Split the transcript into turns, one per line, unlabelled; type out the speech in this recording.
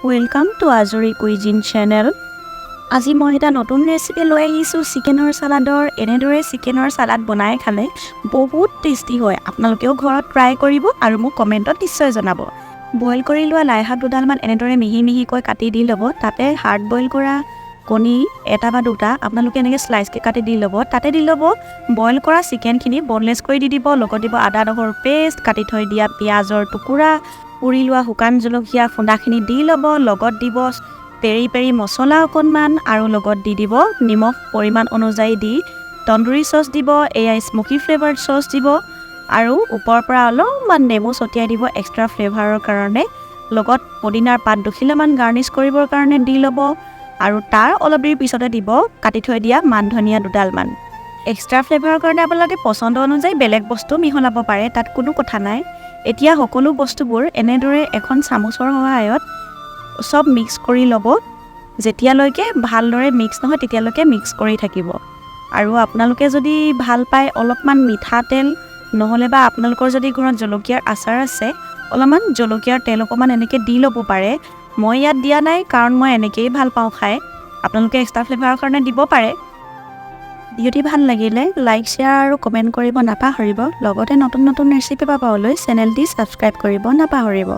Welcome to Azuri Cuisine channel. আজি মই এটা নতুন ৰেচিপি লৈ আহিছো চিকেনৰ সালাডৰ এনেদৰে চিকেনৰ সালাড বনাই খালে বহুত টেস্টি হয় আপোনালোকেও ঘৰত ট্ৰাই কৰিব আৰু মোক কমেন্টত নিশ্চয় জনাব বইল কৰি লোৱা লাই শাক দুডাল মান এনেদৰে মিহি মিহিকৈ কাটি দি ল'ব তাতে হাৰ্ড বইল কৰা কণী এটা বা দুটা আপোনালোকে এনেকৈ স্লাইচ কে কাটি দি ল'ব তাতে দি ল'ব বইল কৰা চিকেনখিনি বনলেছ কৰি দি দিব লগত দিব আদা নহৰু পেষ্ট কাটি থৈ দিয়া পিয়াজৰ টুকুৰা পুৰি লোৱা শুকান জলকীয়া ফুণ্ডাখিনি দি ল'ব লগত দিব পেৰি পেৰি মছলা অকণমান আৰু লগত দি দিব নিমখ পৰিমাণ অনুযায়ী দি তন্দুৰী সস দিব এয়া স্মোকি ফ্লেভাৰ্ড সস দিব আৰু ওপৰৰ পৰা অলপমান নেমু ছটিয়াই দিব এক্সট্ৰা ফ্লেভাৰৰ কাৰণে লগত পদিনাৰ পাত দুখিলামান গাৰ্নিছ কৰিবৰ কাৰণে দি ল'ব আৰু তাৰ অলপ দেৰি পিছতে দিব কাটি থৈ দিয়া মান ধনিয়া দুডালমান এক্সট্ৰা ফ্লেভাৰৰ কাৰণে আপোনালোকে পছন্দ অনুযায়ী বেলেগ বস্তু মিহলাব পাৰে তাত কোনো কথা নাই এতিয়া সকলো বস্তুবোৰ এনেদৰে এখন চামুচৰ সহায়ত সব মিক্স কৰি ল'ব যেতিয়ালৈকে ভালদৰে মিক্স নহয় তেতিয়ালৈকে মিক্স কৰি থাকিব আৰু আপোনালোকে যদি ভাল পায় অলপমান মিঠা তেল নহলে বা আপোনালোকৰ যদি ঘৰত জলকীয়াৰ আচাৰ আছে অলপমান জলকীয়াৰ তেল অকমান এনেকৈ দি ল'ব পাৰে মই ইয়াত দিয়া নাই কাৰণ মই এনেকেই ভাল পাওঁ খাই আপোনালোকে এক্সট্ৰা ফ্লেভাৰৰ কাৰণে দিব পাৰে ভিডিঅ'টি ভাল লাগিলে লাইক শ্বেয়াৰ আৰু কমেণ্ট কৰিব নাপাহৰিব লগতে নতুন নতুন ৰেচিপি পাবলৈ চেনেলটি ছাবস্ক্ৰাইব কৰিব নাপাহৰিব